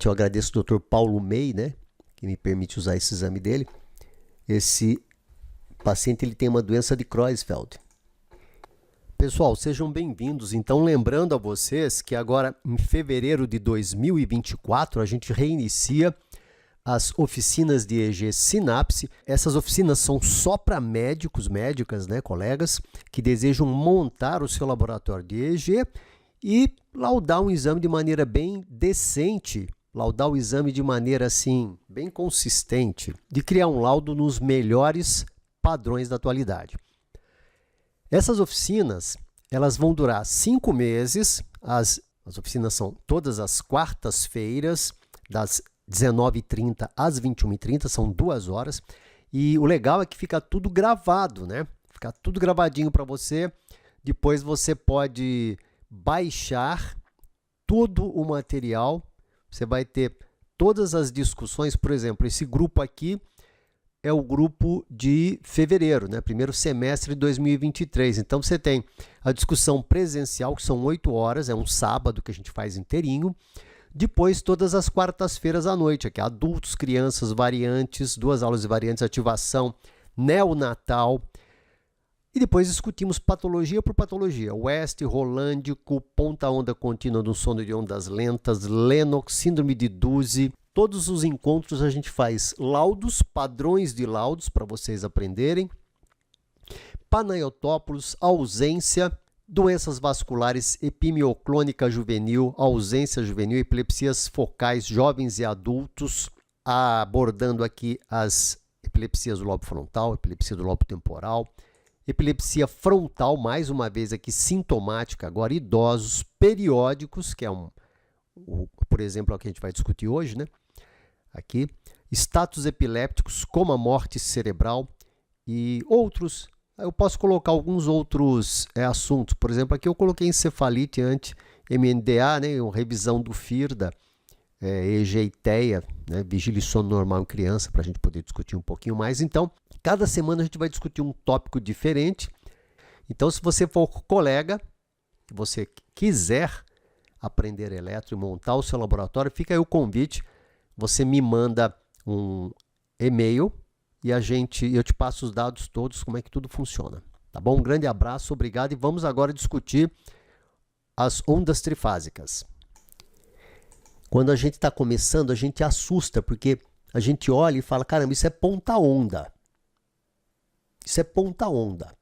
eu agradeço o Dr. Paulo May, né, que me permite usar esse exame dele. Esse paciente ele tem uma doença de Creutzfeldt. Pessoal, sejam bem-vindos. Então, lembrando a vocês que agora, em fevereiro de 2024, a gente reinicia as oficinas de EEG Sinapse. Essas oficinas são só para médicos, médicas, né, colegas, que desejam montar o seu laboratório de EEG e laudar um exame de maneira bem decente, laudar o exame de maneira assim, bem consistente, de criar um laudo nos melhores padrões da atualidade. Essas oficinas, elas vão durar 5 meses, as oficinas são todas as quartas-feiras, das 19h30 às 21h30, são 2 horas, e o legal é que fica tudo gravado, né? Fica tudo gravadinho para você, depois você pode baixar todo o material, você vai ter todas as discussões, por exemplo, esse grupo aqui é o grupo de fevereiro, né? Primeiro semestre de 2023. Então, você tem a discussão presencial, que são 8 horas, é um sábado que a gente faz inteirinho. Depois, todas as quartas-feiras à noite, aqui, adultos, crianças, variantes, 2 aulas de variantes, ativação, neonatal. E depois discutimos patologia por patologia. West, rolândico, ponta-onda contínua do sono de ondas lentas, Lennox, síndrome de Duze. Todos os encontros a gente faz laudos, padrões de laudos para vocês aprenderem. Panayotópolis, ausência, doenças vasculares, epimioclônica juvenil, ausência juvenil, epilepsias focais, jovens e adultos, abordando aqui as epilepsias do lobo frontal, epilepsia do lobo temporal, epilepsia frontal, mais uma vez aqui sintomática, agora idosos, periódicos, que é por exemplo, é o que a gente vai discutir hoje, né? Aqui, status epilépticos, como a morte cerebral e outros. Eu posso colocar alguns outros assuntos. Por exemplo, aqui eu coloquei encefalite anti-MNDA, né? Uma revisão do FIRDA, EEG e TEA, né? Vigília e sono normal em criança, para a gente poder discutir um pouquinho mais. Então, cada semana a gente vai discutir um tópico diferente. Então, se você for colega, se você quiser aprender eletro e montar o seu laboratório, fica aí o convite. Você me manda um e-mail e eu te passo os dados todos, como é que tudo funciona. Tá bom? Um grande abraço, obrigado. E vamos agora discutir as ondas trifásicas. Quando a gente está começando, a gente assusta, porque a gente olha e fala, caramba, isso é ponta-onda. Isso é ponta-onda.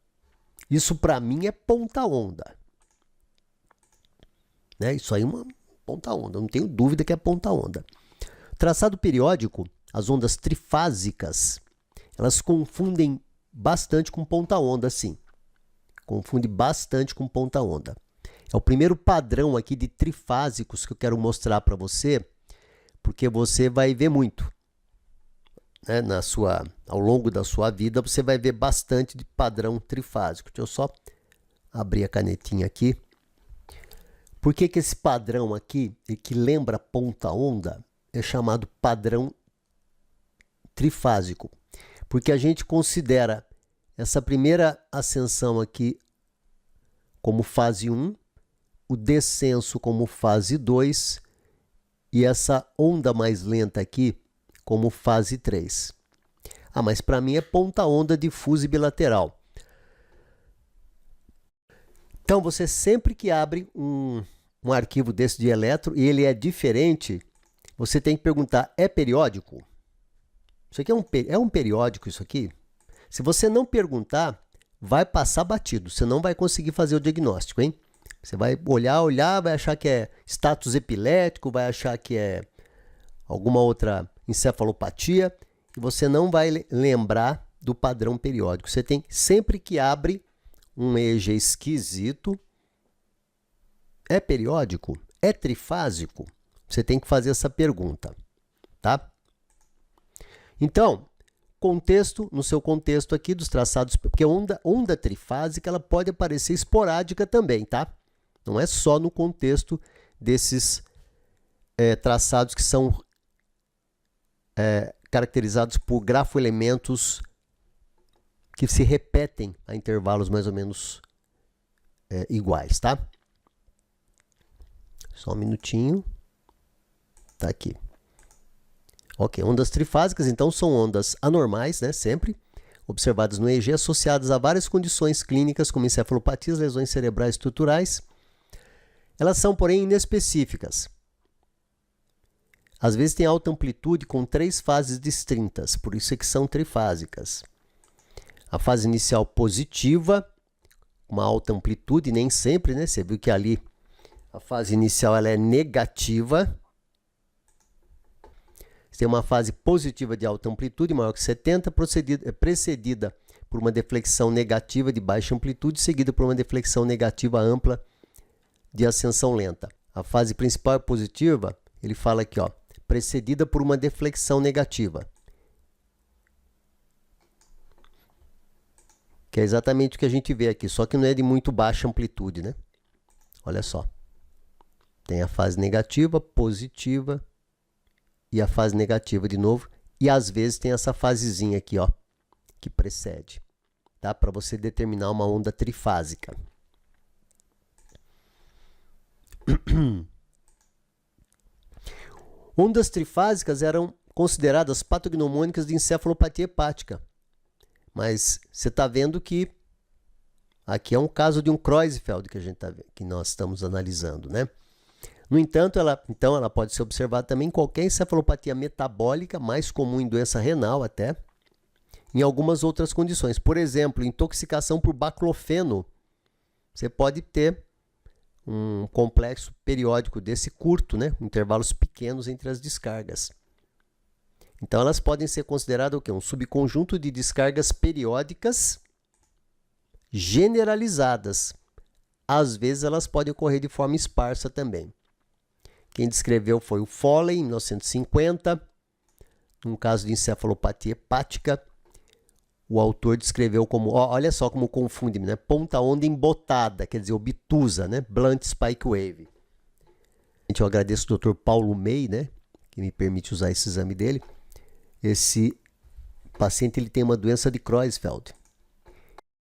Isso para mim é ponta-onda. Né? Isso aí é uma ponta-onda, não tenho dúvida que é ponta-onda. Traçado periódico, as ondas trifásicas, elas confundem bastante com ponta-onda, sim. Confunde bastante com ponta-onda. É o primeiro padrão aqui de trifásicos que eu quero mostrar para você, porque você vai ver muito. Né? Ao longo da sua vida, você vai ver bastante de padrão trifásico. Deixa eu só abrir a canetinha aqui. Por que esse padrão aqui, que lembra ponta-onda, é chamado padrão trifásico? Porque a gente considera essa primeira ascensão aqui como fase 1, o descenso como fase 2 e essa onda mais lenta aqui como fase 3. Ah, mas para mim é ponta-onda difusa e bilateral. Então, você sempre que abre um arquivo desse de eletro e ele é diferente, você tem que perguntar, é periódico? Isso aqui é um periódico, isso aqui? Se você não perguntar, vai passar batido. Você não vai conseguir fazer o diagnóstico, hein? Você vai olhar, vai achar que é status epilético, vai achar que é alguma outra encefalopatia, e você não vai lembrar do padrão periódico. Você tem, sempre que abre um EEG esquisito, é periódico? É trifásico? Você tem que fazer essa pergunta, tá? Então, no seu contexto aqui dos traçados, porque onda trifásica ela pode aparecer esporádica também, tá? Não é só no contexto desses traçados que são caracterizados por grafoelementos que se repetem a intervalos mais ou menos iguais, tá? Só um minutinho. Tá aqui. Ok, ondas trifásicas, então, são ondas anormais, né, sempre, observadas no EEG, associadas a várias condições clínicas, como encefalopatias, lesões cerebrais estruturais. Elas são, porém, inespecíficas. Às vezes tem alta amplitude com 3 fases distintas, por isso é que são trifásicas. A fase inicial positiva, uma alta amplitude, nem sempre, né? Você viu que ali a fase inicial ela é negativa. Você tem uma fase positiva de alta amplitude, maior que 70, precedida por uma deflexão negativa de baixa amplitude, seguida por uma deflexão negativa ampla de ascensão lenta. A fase principal é positiva, ele fala aqui, ó, precedida por uma deflexão negativa. Que é exatamente o que a gente vê aqui, só que não é de muito baixa amplitude, né? Olha só. Tem a fase negativa, positiva e a fase negativa de novo. E às vezes tem essa fasezinha aqui, ó, que precede, tá? Para você determinar uma onda trifásica. Ondas trifásicas eram consideradas patognomônicas de encefalopatia hepática. Mas você está vendo que aqui é um caso de um Creutzfeldt que nós estamos analisando, né? No entanto, ela pode ser observada também em qualquer encefalopatia metabólica, mais comum em doença renal até, em algumas outras condições. Por exemplo, intoxicação por baclofeno. Você pode ter um complexo periódico desse curto, né? Intervalos pequenos entre as descargas. Então, elas podem ser consideradas o quê? Um subconjunto de descargas periódicas generalizadas. Às vezes, elas podem ocorrer de forma esparsa também. Quem descreveu foi o Foley, em 1950. Num caso de encefalopatia hepática, o autor descreveu como, ó, olha só como confunde, né? Ponta-onda embotada, quer dizer, obtusa, né? Blunt spike wave. Eu agradeço o Dr. Paulo May, né? Que me permite usar esse exame dele. Esse paciente ele tem uma doença de Creutzfeldt.